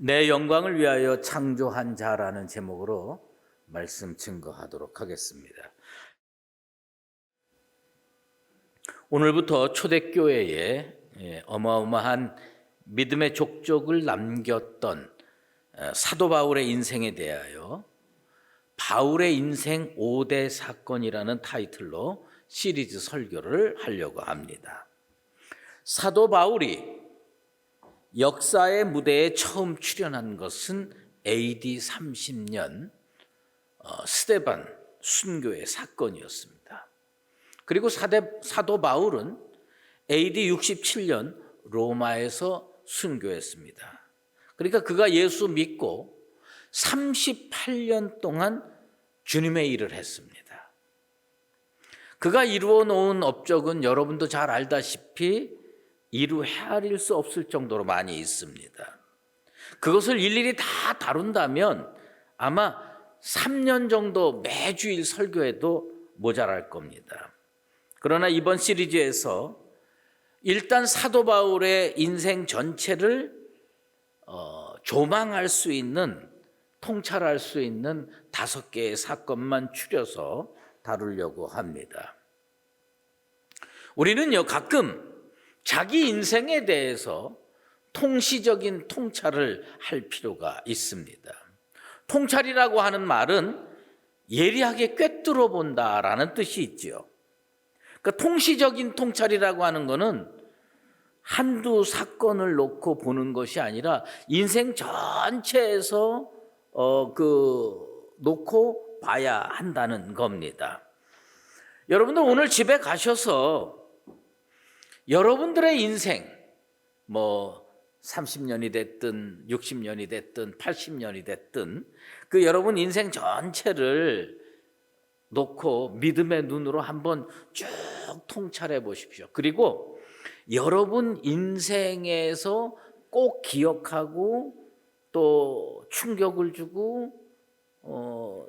내 영광을 위하여 창조한 자라는 제목으로 말씀 증거하도록 하겠습니다. 오늘부터 초대교회에 어마어마한 믿음의 족적을 남겼던 사도 바울의 인생에 대하여 바울의 인생 5대 사건이라는 타이틀로 시리즈 설교를 하려고 합니다. 사도 바울이 역사의 무대에 처음 출연한 것은 AD 30년 스데반 순교의 사건이었습니다. 그리고 사도 바울은 AD 67년 로마에서 순교했습니다. 그러니까 그가 예수 믿고 38년 동안 주님의 일을 했습니다. 그가 이루어 놓은 업적은 여러분도 잘 알다시피 이루 헤아릴 수 없을 정도로 많이 있습니다. 그것을 일일이 다 다룬다면 아마 3년 정도 매주일 설교해도 모자랄 겁니다. 그러나 이번 시리즈에서 일단 사도 바울의 인생 전체를 조망할 수 있는, 통찰할 수 있는 5개의 사건만 추려서 다루려고 합니다. 우리는요, 가끔 자기 인생에 대해서 통시적인 통찰을 할 필요가 있습니다. 통찰이라고 하는 말은 예리하게 꿰뚫어 본다라는 뜻이 있죠. 그러니까 통시적인 통찰이라고 하는 것은 한두 사건을 놓고 보는 것이 아니라 인생 전체에서 놓고 봐야 한다는 겁니다. 여러분들 오늘 집에 가셔서 여러분들의 인생 30년이 됐든 60년이 됐든 80년이 됐든 그 여러분 인생 전체를 놓고 믿음의 눈으로 한번 쭉 통찰해 보십시오. 그리고 여러분 인생에서 꼭 기억하고 또 충격을 주고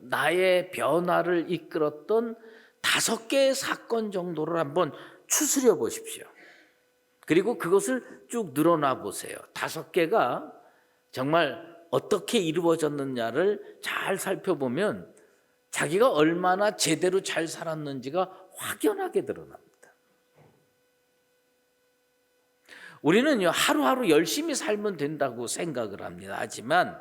나의 변화를 이끌었던 5개의 사건 정도를 한번 추스려 보십시오. 그리고 그것을 쭉 늘어나 보세요. 5개가 정말 어떻게 이루어졌느냐를 잘 살펴보면 자기가 얼마나 제대로 잘 살았는지가 확연하게 드러납니다. 우리는요, 하루하루 열심히 살면 된다고 생각을 합니다. 하지만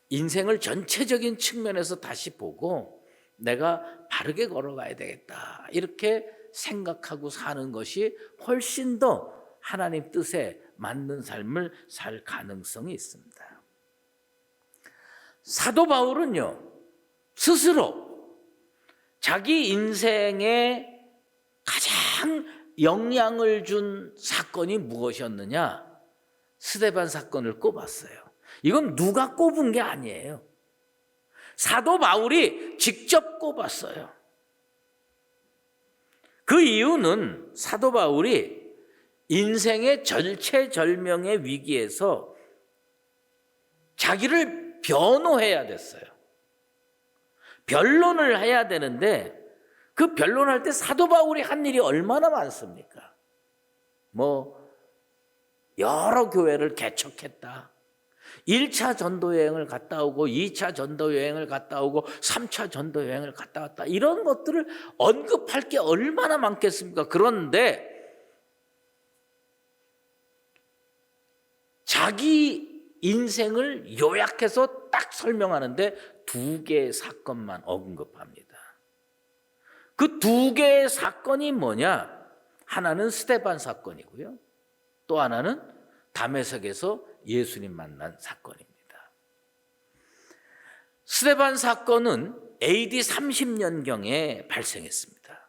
인생을 전체적인 측면에서 다시 보고 내가 바르게 걸어가야 되겠다, 이렇게 생각하고 사는 것이 훨씬 더 하나님 뜻에 맞는 삶을 살 가능성이 있습니다. 사도 바울은요, 스스로 자기 인생에 가장 영향을 준 사건이 무엇이었느냐? 스데반 사건을 꼽았어요. 이건 누가 꼽은 게 아니에요. 사도 바울이 직접 꼽았어요. 그 이유는 사도 바울이 인생의 절체절명의 위기에서 자기를 변호해야 됐어요. 변론을 해야 되는데 그 변론할 때 사도 바울이 한 일이 얼마나 많습니까? 여러 교회를 개척했다. 1차 전도 여행을 갔다 오고 2차 전도 여행을 갔다 오고 3차 전도 여행을 갔다 왔다. 이런 것들을 언급할 게 얼마나 많겠습니까? 그런데 자기 인생을 요약해서 딱 설명하는데 2개의 사건만 언급합니다. 그 2개의 사건이 뭐냐? 하나는 스데반 사건이고요. 또 하나는 다메섹에서 예수님 만난 사건입니다. 스데반 사건은 AD 30년경에 발생했습니다.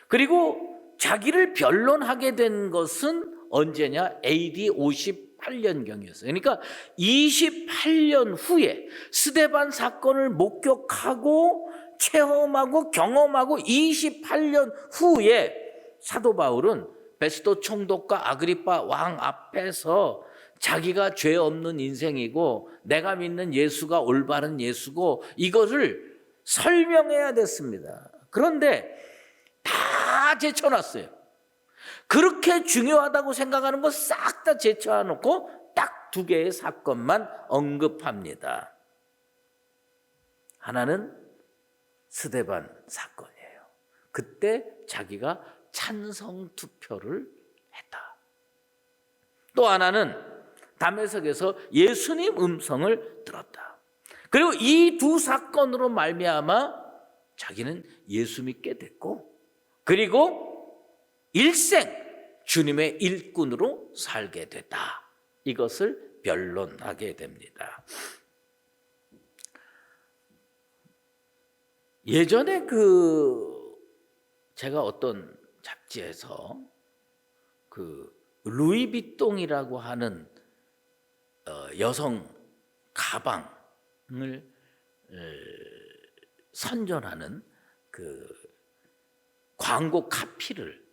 그리고 자기를 변론하게 된 것은 언제냐? AD 58년경이었어요. 그러니까 28년 후에 스데반 사건을 목격하고 체험하고 경험하고 28년 후에 사도 바울은 베스도 총독과 아그리파 왕 앞에서 자기가 죄 없는 인생이고 내가 믿는 예수가 올바른 예수고 이것을 설명해야 됐습니다. 그런데 다 제쳐놨어요. 그렇게 중요하다고 생각하는 거 싹 다 제쳐놓고 딱 딱 두 개의 사건만 언급합니다. 하나는 스데반 사건이에요. 그때 자기가 찬성 투표를 했다. 또 하나는 다메섹에서 예수님 음성을 들었다. 그리고 이 두 사건으로 말미암아 자기는 예수 믿게 됐고, 그리고 일생 주님의 일꾼으로 살게 됐다. 이것을 변론하게 됩니다. 예전에 제가 어떤 잡지에서 루이비통이라고 하는 여성 가방을 선전하는 광고 카피를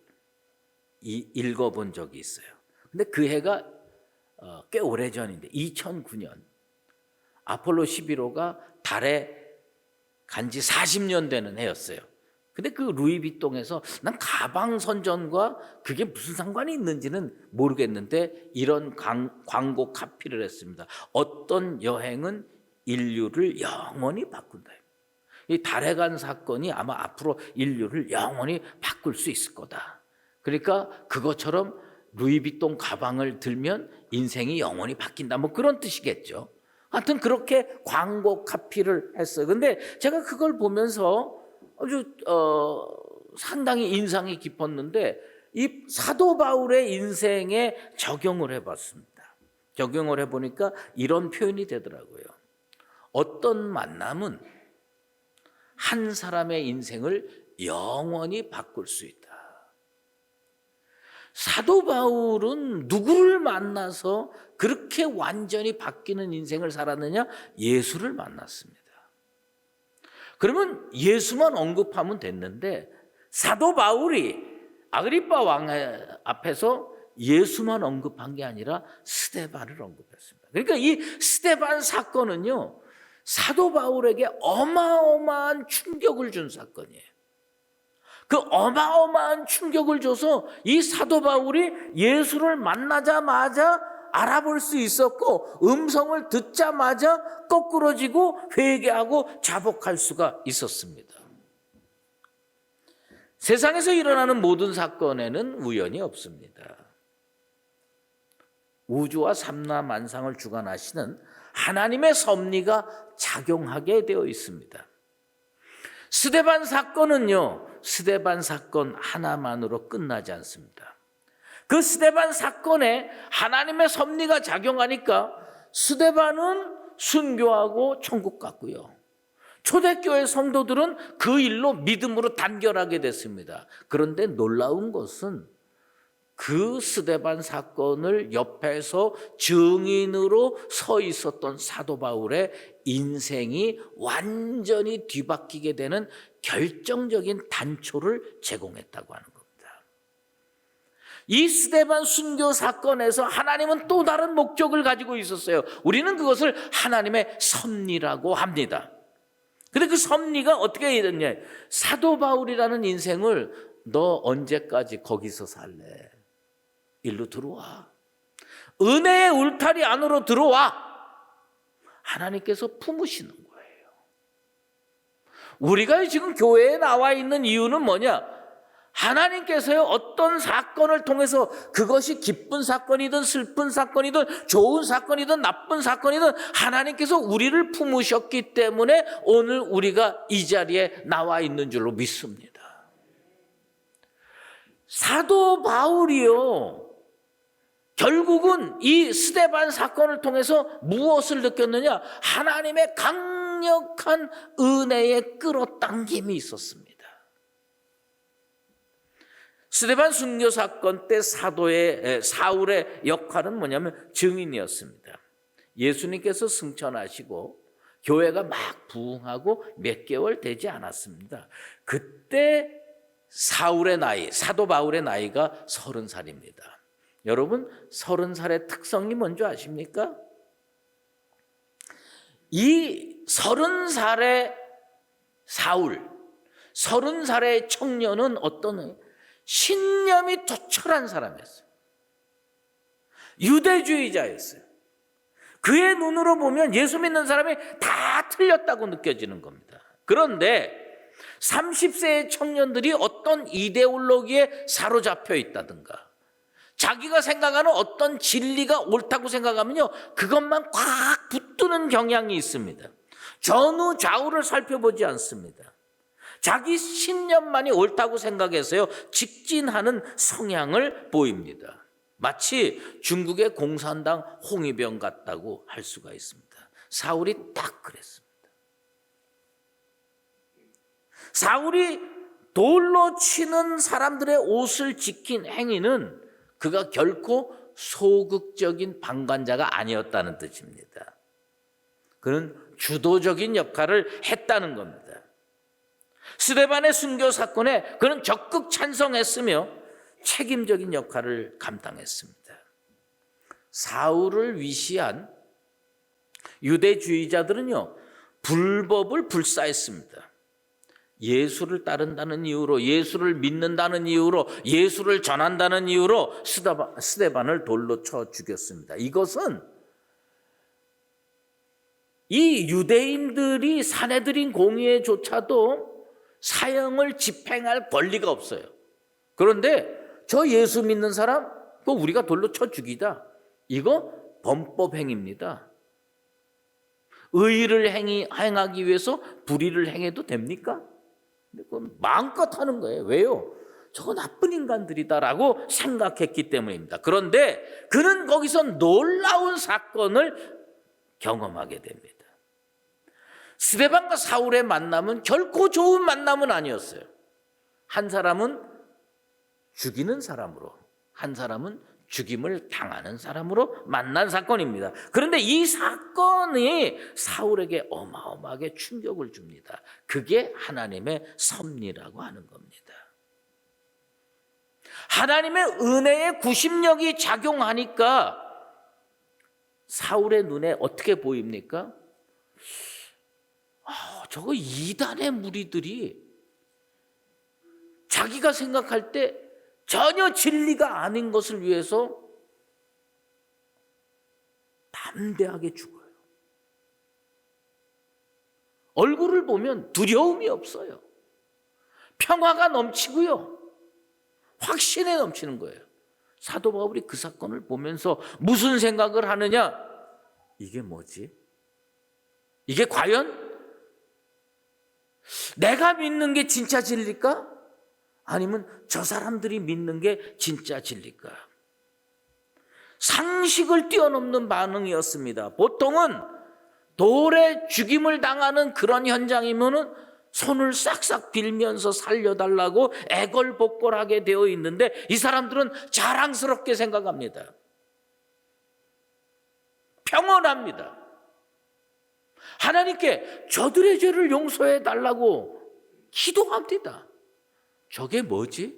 읽어본 적이 있어요. 근데 그 해가 꽤 오래전인데 2009년 아폴로 11호가 달에 간지 40년 되는 해였어요. 근데 그 루이비통에서 난 가방 선전과 그게 무슨 상관이 있는지는 모르겠는데 이런 광고 카피를 했습니다. 어떤 여행은 인류를 영원히 바꾼다. 이 달에 간 사건이 아마 앞으로 인류를 영원히 바꿀 수 있을 거다. 그러니까 그것처럼 루이비통 가방을 들면 인생이 영원히 바뀐다. 뭐 그런 뜻이겠죠. 하여튼 그렇게 광고 카피를 했어요. 근데 제가 그걸 보면서 아주 상당히 인상이 깊었는데 이 사도 바울의 인생에 적용을 해봤습니다. 적용을 해보니까 이런 표현이 되더라고요. 어떤 만남은 한 사람의 인생을 영원히 바꿀 수 있다. 사도 바울은 누구를 만나서 그렇게 완전히 바뀌는 인생을 살았느냐? 예수를 만났습니다. 그러면 예수만 언급하면 됐는데 사도 바울이 아그리빠 왕 앞에서 예수만 언급한 게 아니라 스데반을 언급했습니다. 그러니까 이 스데반 사건은요, 사도 바울에게 어마어마한 충격을 준 사건이에요. 그 어마어마한 충격을 줘서 이 사도 바울이 예수를 만나자마자 알아볼 수 있었고, 음성을 듣자마자 거꾸러지고 회개하고 자복할 수가 있었습니다. 세상에서 일어나는 모든 사건에는 우연이 없습니다. 우주와 삼라만상을 주관하시는 하나님의 섭리가 작용하게 되어 있습니다. 스데반 사건은요, 스데반 사건 하나만으로 끝나지 않습니다. 그 스데반 사건에 하나님의 섭리가 작용하니까 스데반은 순교하고 천국 갔고요. 초대교회 성도들은 그 일로 믿음으로 단결하게 됐습니다. 그런데 놀라운 것은 그 스데반 사건을 옆에서 증인으로 서 있었던 사도 바울의 인생이 완전히 뒤바뀌게 되는 결정적인 단초를 제공했다고 하는 겁니다. 이 스데반 순교 사건에서 하나님은 또 다른 목적을 가지고 있었어요. 우리는 그것을 하나님의 섭리라고 합니다. 근데 그 섭리가 어떻게 됐냐? 사도 바울이라는 인생을 너 언제까지 거기서 살래? 일로 들어와. 은혜의 울타리 안으로 들어와. 하나님께서 품으시는 거예요. 우리가 지금 교회에 나와 있는 이유는 뭐냐? 하나님께서요, 어떤 사건을 통해서 그것이 기쁜 사건이든 슬픈 사건이든 좋은 사건이든 나쁜 사건이든 하나님께서 우리를 품으셨기 때문에 오늘 우리가 이 자리에 나와 있는 줄로 믿습니다. 사도 바울이요, 결국은 이 스데반 사건을 통해서 무엇을 느꼈느냐? 하나님의 강력한 은혜의 끌어당김이 있었습니다. 스데반 순교 사건 때 사울의 역할은 뭐냐면 증인이었습니다. 예수님께서 승천하시고 교회가 막 부흥하고 몇 개월 되지 않았습니다. 그때 사도 바울의 나이가 30살입니다. 여러분, 30살의 특성이 뭔지 아십니까? 이 30살의 사울, 30살의 청년은 어떤 신념이 투철한 사람이었어요. 유대주의자였어요. 그의 눈으로 보면 예수 믿는 사람이 다 틀렸다고 느껴지는 겁니다. 그런데 30세의 청년들이 어떤 이데올로기에 사로잡혀 있다든가 자기가 생각하는 어떤 진리가 옳다고 생각하면요, 그것만 꽉 붙드는 경향이 있습니다. 전후 좌우를 살펴보지 않습니다. 자기 신념만이 옳다고 생각해서요, 직진하는 성향을 보입니다. 마치 중국의 공산당 홍위병 같다고 할 수가 있습니다. 사울이 딱 그랬습니다. 사울이 돌로 치는 사람들의 옷을 지킨 행위는 그가 결코 소극적인 방관자가 아니었다는 뜻입니다. 그는 주도적인 역할을 했다는 겁니다. 스데반의 순교 사건에 그는 적극 찬성했으며 책임적인 역할을 감당했습니다. 사울을 위시한 유대주의자들은요, 불법을 불사했습니다. 예수를 따른다는 이유로, 예수를 믿는다는 이유로, 예수를 전한다는 이유로 스데반을 돌로 쳐 죽였습니다. 이것은 이 유대인들이 사내들인 공의회조차도 사형을 집행할 권리가 없어요. 그런데 저 예수 믿는 사람, 그거 우리가 돌로 쳐 죽이다. 이거 범법행위입니다. 의의를 행하기 위해서 불의를 행해도 됩니까? 그건 마음껏 하는 거예요. 왜요? 저거 나쁜 인간들이다라고 생각했기 때문입니다. 그런데 그는 거기서 놀라운 사건을 경험하게 됩니다. 스데반과 사울의 만남은 결코 좋은 만남은 아니었어요. 한 사람은 죽이는 사람으로, 한 사람은 죽임을 당하는 사람으로 만난 사건입니다. 그런데 이 사건이 사울에게 어마어마하게 충격을 줍니다. 그게 하나님의 섭리라고 하는 겁니다. 하나님의 은혜의 구심력이 작용하니까 사울의 눈에 어떻게 보입니까? 저거 이단의 무리들이 자기가 생각할 때 전혀 진리가 아닌 것을 위해서 담대하게 죽어요. 얼굴을 보면 두려움이 없어요. 평화가 넘치고요, 확신에 넘치는 거예요. 사도 바울이 그 사건을 보면서 무슨 생각을 하느냐? 이게 뭐지? 이게 과연 내가 믿는 게 진짜 진리일까? 아니면 저 사람들이 믿는 게 진짜 진리일까? 상식을 뛰어넘는 반응이었습니다. 보통은 돌에 죽임을 당하는 그런 현장이면은 손을 싹싹 빌면서 살려달라고 애걸복걸하게 되어 있는데 이 사람들은 자랑스럽게 생각합니다. 평온합니다. 하나님께 저들의 죄를 용서해 달라고 기도합니다. 저게 뭐지?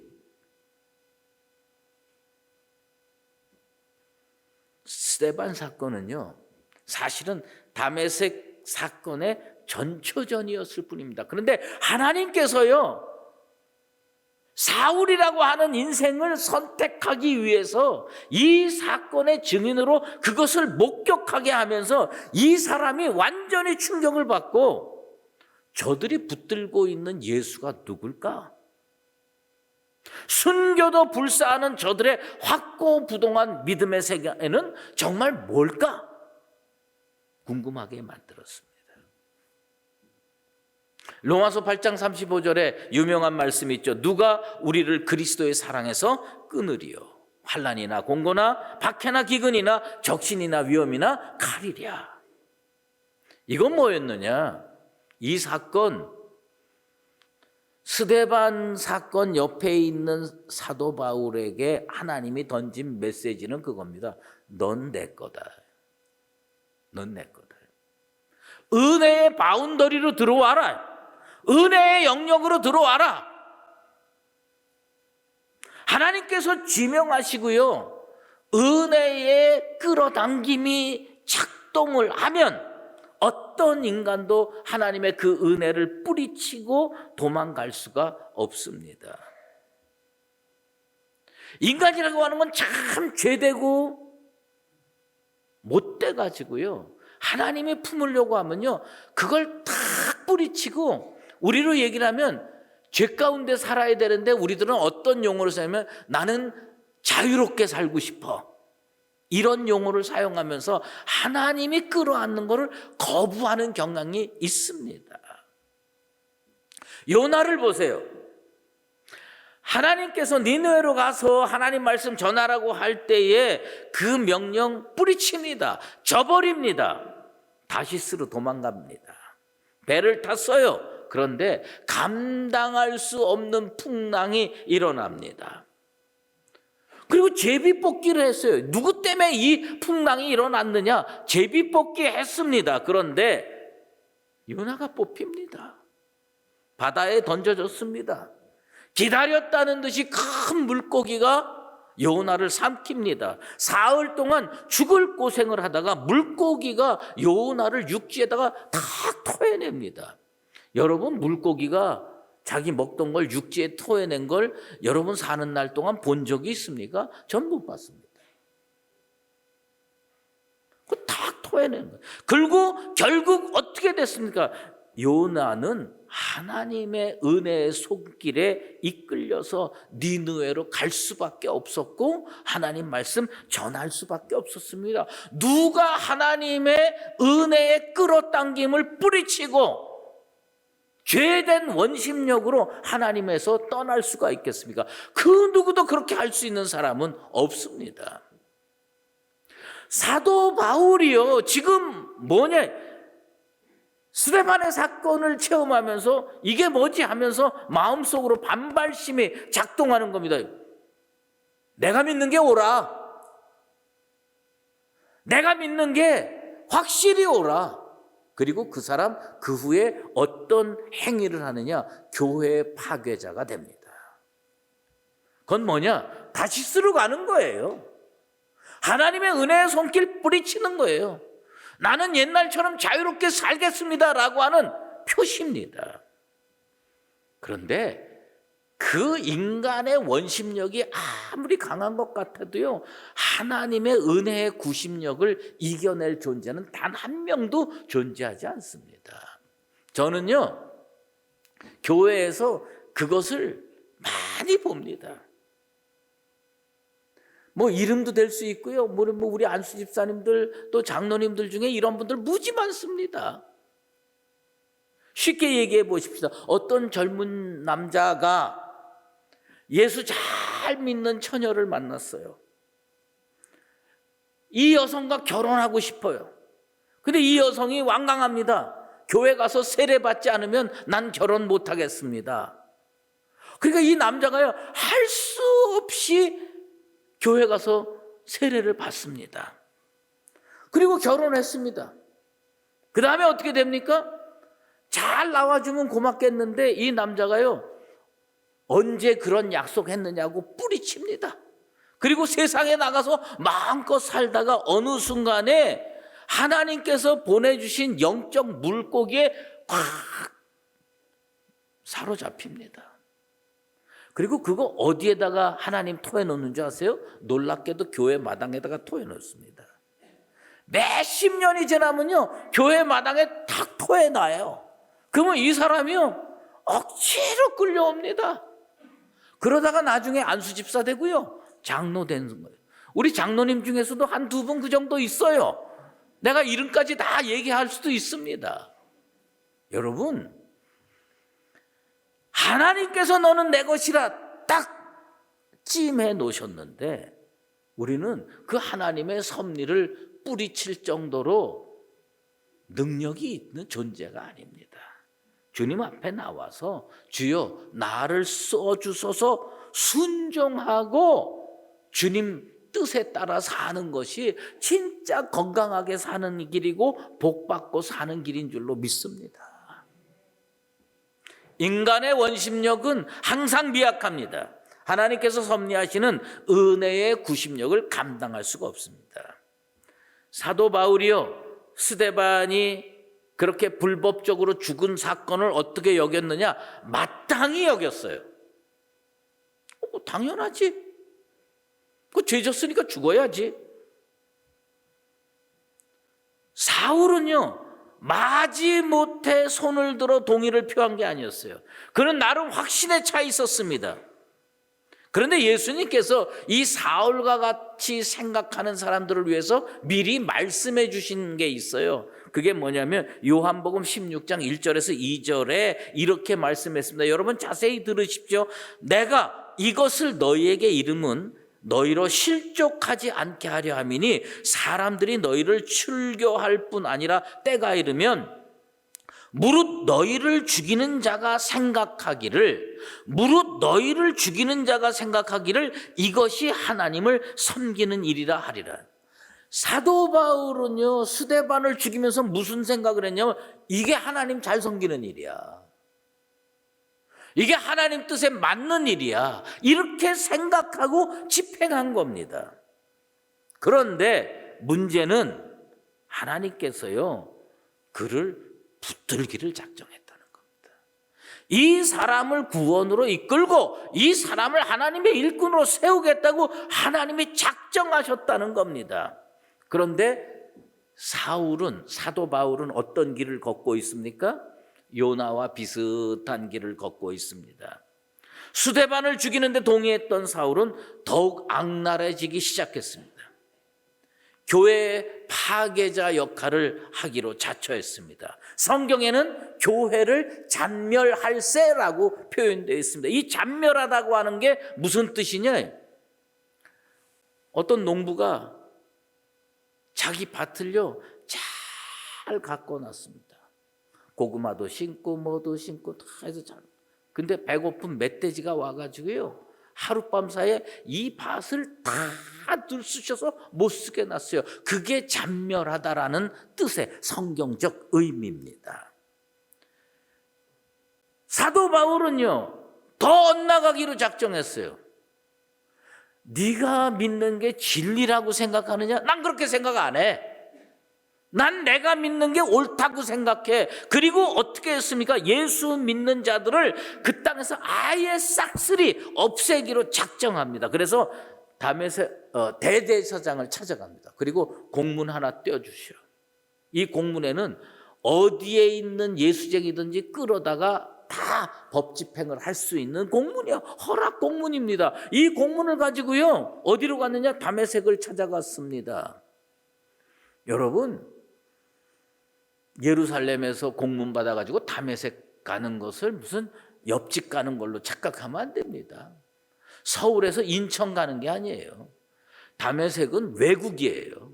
스데반 사건은요, 사실은 다메섹 사건의 전초전이었을 뿐입니다. 그런데 하나님께서요, 사울이라고 하는 인생을 선택하기 위해서 이 사건의 증인으로 그것을 목격하게 하면서 이 사람이 완전히 충격을 받고 저들이 붙들고 있는 예수가 누굴까? 순교도 불사하는 저들의 확고부동한 믿음의 세계에는 정말 뭘까? 궁금하게 만들었습니다. 로마서 8장 35절에 유명한 말씀이 있죠. 누가 우리를 그리스도의 사랑에서 끊으리요? 환난이나 공고나 박해나 기근이나 적신이나 위험이나 칼이랴. 이건 뭐였느냐? 이 사건, 스데반 사건 옆에 있는 사도 바울에게 하나님이 던진 메시지는 그겁니다. 넌 내 거다. 넌 내 거다. 은혜의 바운더리로 들어와라. 은혜의 영역으로 들어와라. 하나님께서 지명하시고요, 은혜의 끌어당김이 작동을 하면 어떤 인간도 하나님의 그 은혜를 뿌리치고 도망갈 수가 없습니다. 인간이라고 하는 건 참 죄되고 못 돼가지고요, 하나님이 품으려고 하면요 그걸 탁 뿌리치고, 우리로 얘기를 하면 죄 가운데 살아야 되는데 우리들은 어떤 용어를 쓰냐면 나는 자유롭게 살고 싶어, 이런 용어를 사용하면서 하나님이 끌어안는 것을 거부하는 경향이 있습니다. 요나를 보세요. 하나님께서 니느웨로 가서 하나님 말씀 전하라고 할 때에 그 명령 뿌리칩니다. 저버립니다. 다시스로 도망갑니다. 배를 탔어요. 그런데 감당할 수 없는 풍랑이 일어납니다. 그리고 제비뽑기를 했어요. 누구 때문에 이 풍랑이 일어났느냐? 제비뽑기 했습니다. 그런데 요나가 뽑힙니다. 바다에 던져졌습니다. 기다렸다는 듯이 큰 물고기가 요나를 삼킵니다. 사흘 동안 죽을 고생을 하다가 물고기가 요나를 육지에다가 다 토해냅니다. 여러분, 물고기가 자기 먹던 걸 육지에 토해낸 걸 여러분 사는 날 동안 본 적이 있습니까? 전 못 봤습니다. 그 다 토해낸 거예요. 그리고 결국 어떻게 됐습니까? 요나는 하나님의 은혜의 손길에 이끌려서 니느웨로 갈 수밖에 없었고 하나님 말씀 전할 수밖에 없었습니다. 누가 하나님의 은혜의 끌어당김을 뿌리치고 죄된 원심력으로 하나님에서 떠날 수가 있겠습니까? 그 누구도 그렇게 할 수 있는 사람은 없습니다. 사도 바울이요, 지금 스데반의 사건을 체험하면서 이게 뭐지 하면서 마음속으로 반발심이 작동하는 겁니다. 내가 믿는 게 옳아. 내가 믿는 게 확실히 옳아. 그리고 그 사람 그 후에 어떤 행위를 하느냐? 교회의 파괴자가 됩니다. 그건 뭐냐? 다시스로 가는 거예요. 하나님의 은혜의 손길 뿌리치는 거예요. 나는 옛날처럼 자유롭게 살겠습니다라고 하는 표시입니다. 그런데 그 인간의 원심력이 아무리 강한 것 같아도요, 하나님의 은혜의 구심력을 이겨낼 존재는 단 한 명도 존재하지 않습니다. 저는요, 교회에서 그것을 많이 봅니다. 이름도 될 수 있고요. 우리 안수 집사님들 또 장로님들 중에 이런 분들 무지 많습니다. 쉽게 얘기해 보십시다. 어떤 젊은 남자가 예수 잘 믿는 처녀를 만났어요. 이 여성과 결혼하고 싶어요. 근데 이 여성이 완강합니다. 교회 가서 세례받지 않으면 난 결혼 못하겠습니다. 그러니까 이 남자가요, 할 수 없이 교회 가서 세례를 받습니다. 그리고 결혼했습니다. 그 다음에 어떻게 됩니까? 잘 나와주면 고맙겠는데 이 남자가요, 언제 그런 약속했느냐고 뿌리칩니다. 그리고 세상에 나가서 마음껏 살다가 어느 순간에 하나님께서 보내주신 영적 물고기에 꽉 사로잡힙니다. 그리고 그거 어디에다가 하나님 토해놓는 줄 아세요? 놀랍게도 교회 마당에다가 토해놓습니다. 몇십 년이 지나면요, 교회 마당에 탁 토해놔요. 그러면 이 사람이요, 억지로 끌려옵니다. 그러다가 나중에 안수집사 되고요, 장로 되는 거예요. 우리 장로님 중에서도 한두 분 그 정도 있어요. 내가 이름까지 다 얘기할 수도 있습니다. 여러분, 하나님께서 너는 내 것이라 딱 찜해 놓으셨는데 우리는 그 하나님의 섭리를 뿌리칠 정도로 능력이 있는 존재가 아닙니다. 주님 앞에 나와서 주여 나를 써주소서 순종하고 주님 뜻에 따라 사는 것이 진짜 건강하게 사는 길이고 복받고 사는 길인 줄로 믿습니다. 인간의 원심력은 항상 미약합니다. 하나님께서 섭리하시는 은혜의 구심력을 감당할 수가 없습니다. 사도 바울이요, 스데반이 그렇게 불법적으로 죽은 사건을 어떻게 여겼느냐? 마땅히 여겼어요. 당연하지. 죄 졌으니까 죽어야지. 사울은요, 마지못해 손을 들어 동의를 표한 게 아니었어요. 그는 나름 확신에 차 있었습니다. 그런데 예수님께서 이 사울과 같이 생각하는 사람들을 위해서 미리 말씀해 주신 게 있어요. 그게 뭐냐면 요한복음 16장 1절에서 2절에 이렇게 말씀했습니다. 여러분 자세히 들으십시오. 내가 이것을 너희에게 이름은 너희로 실족하지 않게 하려 함이니 사람들이 너희를 출교할 뿐 아니라 때가 이르면 무릇 너희를 죽이는 자가 생각하기를 이것이 하나님을 섬기는 일이라 하리라. 사도 바울은요, 스데반을 죽이면서 무슨 생각을 했냐면 이게 하나님 잘 섬기는 일이야, 이게 하나님 뜻에 맞는 일이야, 이렇게 생각하고 집행한 겁니다. 그런데 문제는 하나님께서요, 그를 붙들기를 작정했다는 겁니다. 이 사람을 구원으로 이끌고 이 사람을 하나님의 일꾼으로 세우겠다고 하나님이 작정하셨다는 겁니다. 그런데 사도 바울은 어떤 길을 걷고 있습니까? 요나와 비슷한 길을 걷고 있습니다. 스데반을 죽이는데 동의했던 사울은 더욱 악랄해지기 시작했습니다. 교회의 파괴자 역할을 하기로 자처했습니다. 성경에는 교회를 잔멸할세라고 표현되어 있습니다. 이 잔멸하다고 하는 게 무슨 뜻이냐? 어떤 농부가 자기 밭을요 잘 가꿔놨습니다. 고구마도 심고 뭐도 심고 다 해서 잘. 근데 배고픈 멧돼지가 와가지고요 하룻밤 사이에 이 밭을 다 들쑤셔서 못 쓰게 놨어요. 그게 잔멸하다라는 뜻의 성경적 의미입니다. 사도 바울은요 더 엇나가기로 작정했어요. 네가 믿는 게 진리라고 생각하느냐? 난 그렇게 생각 안 해. 난 내가 믿는 게 옳다고 생각해. 그리고 어떻게 했습니까? 예수 믿는 자들을 그 땅에서 아예 싹쓸이 없애기로 작정합니다. 그래서 다메섹 대제사장을 찾아갑니다. 그리고 공문 하나 떼어주시오. 이 공문에는 어디에 있는 예수쟁이든지 끌어다가 다 법 집행을 할 수 있는 공문이요, 허락 공문입니다. 이 공문을 가지고요 어디로 갔느냐? 다메섹을 찾아갔습니다. 여러분, 예루살렘에서 공문 받아가지고 다메섹 가는 것을 무슨 옆집 가는 걸로 착각하면 안 됩니다. 서울에서 인천 가는 게 아니에요. 다메섹은 외국이에요.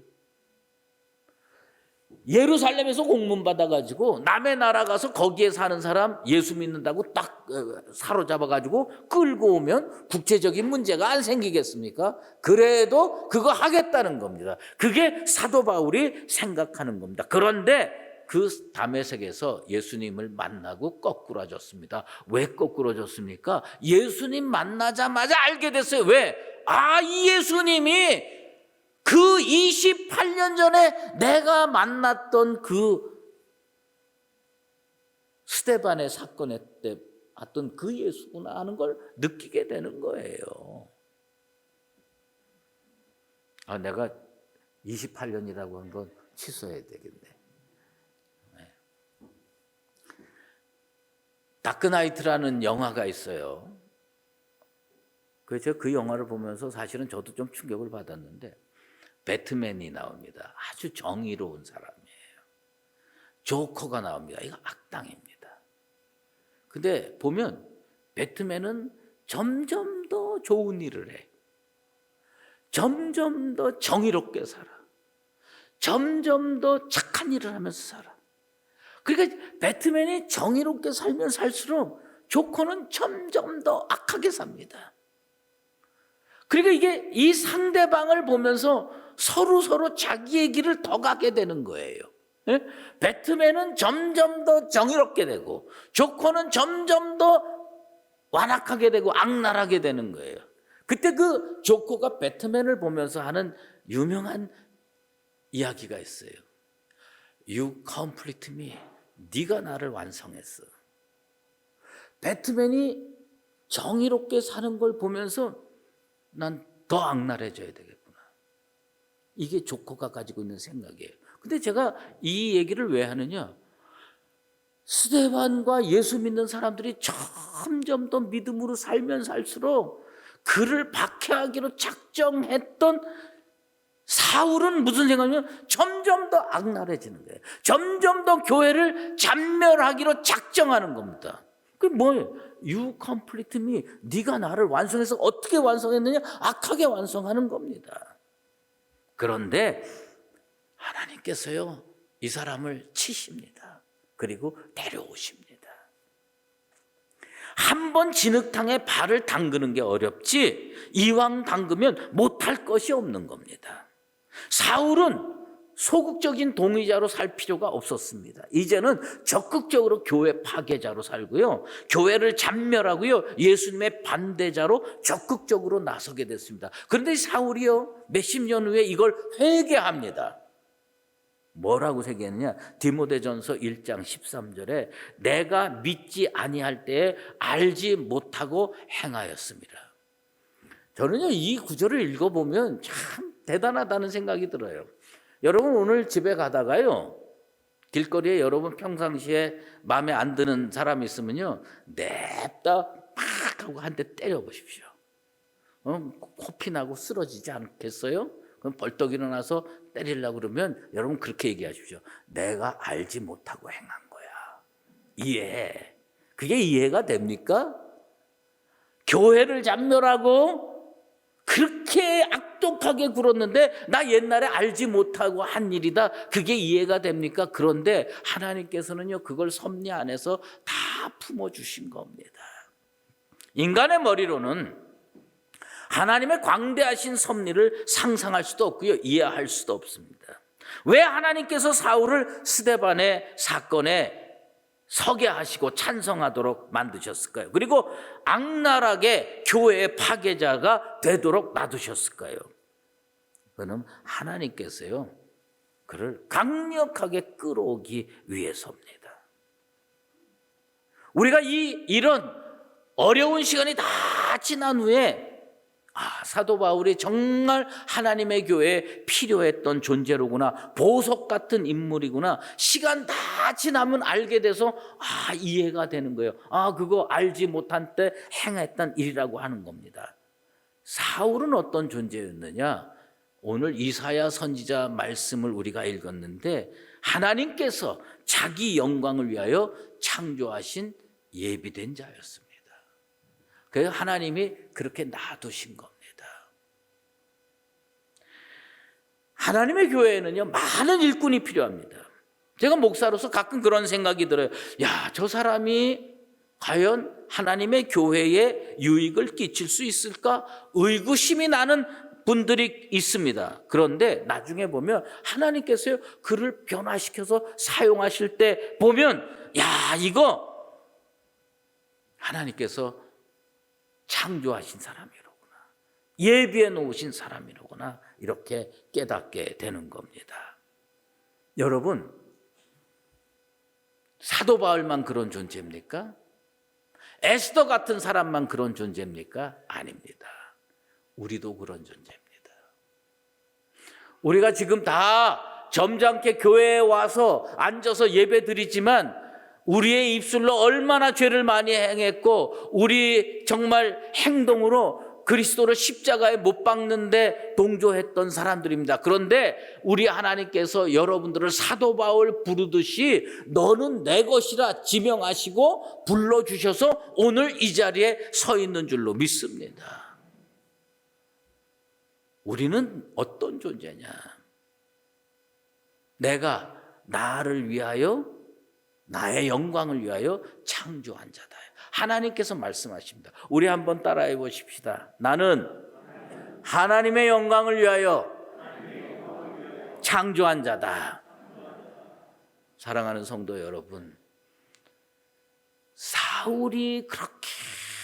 예루살렘에서 공문 받아가지고 남의 나라 가서 거기에 사는 사람 예수 믿는다고 딱 사로잡아가지고 끌고 오면 국제적인 문제가 안 생기겠습니까? 그래도 그거 하겠다는 겁니다. 그게 사도 바울이 생각하는 겁니다. 그런데 그 다메섹에서 예수님을 만나고 거꾸라졌습니다. 왜 거꾸라졌습니까? 예수님 만나자마자 알게 됐어요. 왜? 이 예수님이 그 28년 전에 내가 만났던 그 스데반의 사건에 때 봤던 그 예수구나 하는 걸 느끼게 되는 거예요. 내가 28년이라고 한 건 취소해야 되겠네. 다크나이트라는 영화가 있어요. 그래서 그 영화를 보면서 사실은 저도 좀 충격을 받았는데 배트맨이 나옵니다. 아주 정의로운 사람이에요. 조커가 나옵니다. 이거 악당입니다. 근데 보면 배트맨은 점점 더 좋은 일을 해. 점점 더 정의롭게 살아. 점점 더 착한 일을 하면서 살아. 그러니까 배트맨이 정의롭게 살면 살수록 조커는 점점 더 악하게 삽니다. 그러니까 이게 이 상대방을 보면서 서로 자기의 길을 더 가게 되는 거예요. 예? 배트맨은 점점 더 정의롭게 되고 조커는 점점 더 완악하게 되고 악랄하게 되는 거예요. 그때 그 조커가 배트맨을 보면서 하는 유명한 이야기가 있어요. You complete me. 네가 나를 완성했어. 배트맨이 정의롭게 사는 걸 보면서 난 더 악랄해져야 되겠구나. 이게 조커가 가지고 있는 생각이에요. 근데 제가 이 얘기를 왜 하느냐? 스데반과 예수 믿는 사람들이 점점 더 믿음으로 살면 살수록 그를 박해하기로 작정했던 사울은 무슨 생각이냐면 점점 더 악랄해지는 거예요. 점점 더 교회를 잔멸하기로 작정하는 겁니다. 그게 뭐예요? You complete me. 네가 나를 완성해서 어떻게 완성했느냐? 악하게 완성하는 겁니다. 그런데 하나님께서요, 이 사람을 치십니다. 그리고 데려오십니다. 한 번 진흙탕에 발을 담그는 게 어렵지 이왕 담그면 못할 것이 없는 겁니다. 사울은 소극적인 동의자로 살 필요가 없었습니다. 이제는 적극적으로 교회 파괴자로 살고요, 교회를 잔멸하고요, 예수님의 반대자로 적극적으로 나서게 됐습니다. 그런데 사울이요, 몇십 년 후에 이걸 회개합니다. 뭐라고 회개했느냐? 디모데전서 1장 13절에 내가 믿지 아니할 때에 알지 못하고 행하였습니다. 저는요, 이 구절을 읽어보면 참 대단하다는 생각이 들어요. 여러분, 오늘 집에 가다가요, 길거리에 여러분 평상시에 마음에 안 드는 사람이 있으면요, 냅다 팍 하고 한 대 때려 보십시오. 코피 나고 쓰러지지 않겠어요? 그럼 벌떡 일어나서 때리려고 그러면 여러분 그렇게 얘기하십시오. 내가 알지 못하고 행한 거야. 이해해. 그게 이해가 됩니까? 교회를 잔멸하고 그렇게 악독하게 굴었는데 나 옛날에 알지 못하고 한 일이다. 그게 이해가 됩니까? 그런데 하나님께서는요, 그걸 섭리 안에서 다 품어주신 겁니다. 인간의 머리로는 하나님의 광대하신 섭리를 상상할 수도 없고요, 이해할 수도 없습니다. 왜 하나님께서 사울을 스데반의 사건에 서게 하시고 찬성하도록 만드셨을까요? 그리고 악랄하게 교회의 파괴자가 되도록 놔두셨을까요? 그는 하나님께서요, 그를 강력하게 끌어오기 위해서입니다. 우리가 이런 어려운 시간이 다 지난 후에 사도 바울이 정말 하나님의 교회에 필요했던 존재로구나, 보석 같은 인물이구나, 시간 다 지나면 알게 돼서 이해가 되는 거예요. 그거 알지 못한 때 행했던 일이라고 하는 겁니다. 사울은 어떤 존재였느냐? 오늘 이사야 선지자 말씀을 우리가 읽었는데 하나님께서 자기 영광을 위하여 창조하신 예비된 자였습니다. 그래서 하나님이 그렇게 놔두신 겁니다. 하나님의 교회에는요, 많은 일꾼이 필요합니다. 제가 목사로서 가끔 그런 생각이 들어요. 저 사람이 과연 하나님의 교회에 유익을 끼칠 수 있을까? 의구심이 나는 분들이 있습니다. 그런데 나중에 보면 하나님께서요, 그를 변화시켜서 사용하실 때 보면 이거 하나님께서 창조하신 사람이로구나, 예비해 놓으신 사람이로구나, 이렇게 깨닫게 되는 겁니다. 여러분, 사도 바울만 그런 존재입니까? 에스더 같은 사람만 그런 존재입니까? 아닙니다. 우리도 그런 존재입니다. 우리가 지금 다 점잖게 교회에 와서 앉아서 예배 드리지만 우리의 입술로 얼마나 죄를 많이 행했고 우리 정말 행동으로 그리스도를 십자가에 못 박는데 동조했던 사람들입니다. 그런데 우리 하나님께서 여러분들을 사도 바울 부르듯이 너는 내 것이라 지명하시고 불러주셔서 오늘 이 자리에 서 있는 줄로 믿습니다. 우리는 어떤 존재냐? 내가 나를 위하여, 나의 영광을 위하여 창조한 자다. 하나님께서 말씀하십니다. 우리 한번 따라해 보십시다. 나는 하나님의 영광을 위하여 창조한 자다. 사랑하는 성도 여러분, 사울이 그렇게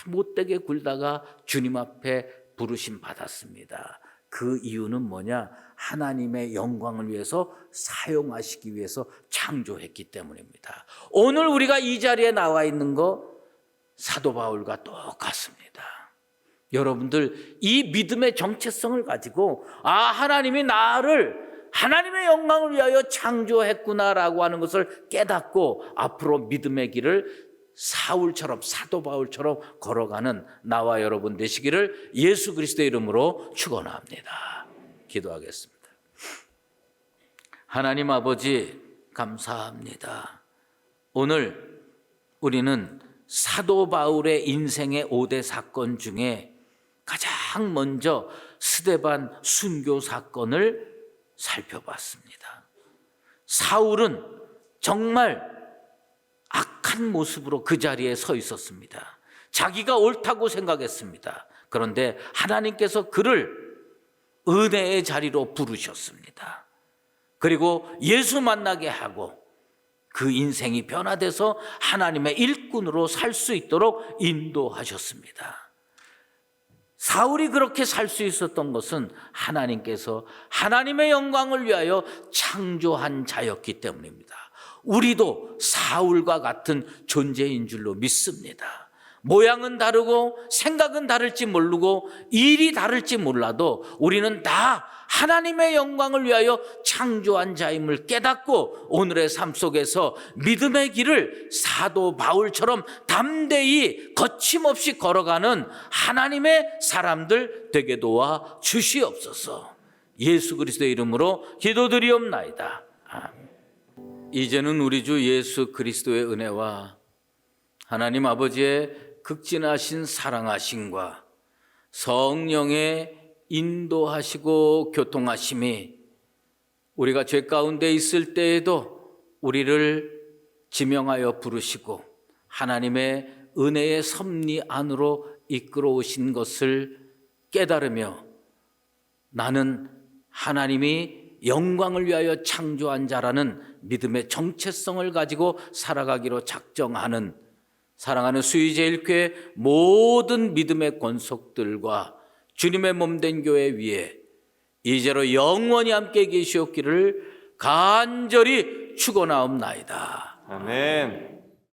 못되게 굴다가 주님 앞에 부르심 받았습니다. 그 이유는 뭐냐? 하나님의 영광을 위해서 사용하시기 위해서 창조했기 때문입니다. 오늘 우리가 이 자리에 나와 있는 거 사도 바울과 똑같습니다. 여러분들 이 믿음의 정체성을 가지고 하나님이 나를 하나님의 영광을 위하여 창조했구나라고 하는 것을 깨닫고 앞으로 믿음의 길을 사울처럼, 사도 바울처럼 걸어가는 나와 여러분 되시기를 예수 그리스도의 이름으로 축원합니다. 기도하겠습니다. 하나님 아버지 감사합니다. 오늘 우리는 사도 바울의 인생의 5대 사건 중에 가장 먼저 스데반 순교 사건을 살펴봤습니다. 사울은 정말 악한 모습으로 그 자리에 서 있었습니다. 자기가 옳다고 생각했습니다. 그런데 하나님께서 그를 은혜의 자리로 부르셨습니다. 그리고 예수 만나게 하고 그 인생이 변화돼서 하나님의 일꾼으로 살 수 있도록 인도하셨습니다. 사울이 그렇게 살 수 있었던 것은 하나님께서 하나님의 영광을 위하여 창조한 자였기 때문입니다. 우리도 사울과 같은 존재인 줄로 믿습니다. 모양은 다르고 생각은 다를지 모르고 일이 다를지 몰라도 우리는 다 하나님의 영광을 위하여 창조한 자임을 깨닫고 오늘의 삶 속에서 믿음의 길을 사도 바울처럼 담대히 거침없이 걸어가는 하나님의 사람들 되게 도와 주시옵소서. 예수 그리스도의 이름으로 기도드리옵나이다. 아멘. 이제는 우리 주 예수 그리스도의 은혜와 하나님 아버지의 극진하신 사랑하심과 성령의 인도하시고 교통하심이 우리가 죄 가운데 있을 때에도 우리를 지명하여 부르시고 하나님의 은혜의 섭리 안으로 이끌어 오신 것을 깨달으며 나는 하나님이 영광을 위하여 창조한 자라는 믿음의 정체성을 가지고 살아가기로 작정하는 사랑하는 수의제일교회 모든 믿음의 권속들과 주님의 몸된 교회 위에 이제로 영원히 함께 계시옵기를 간절히 축원하옵나이다. 아멘.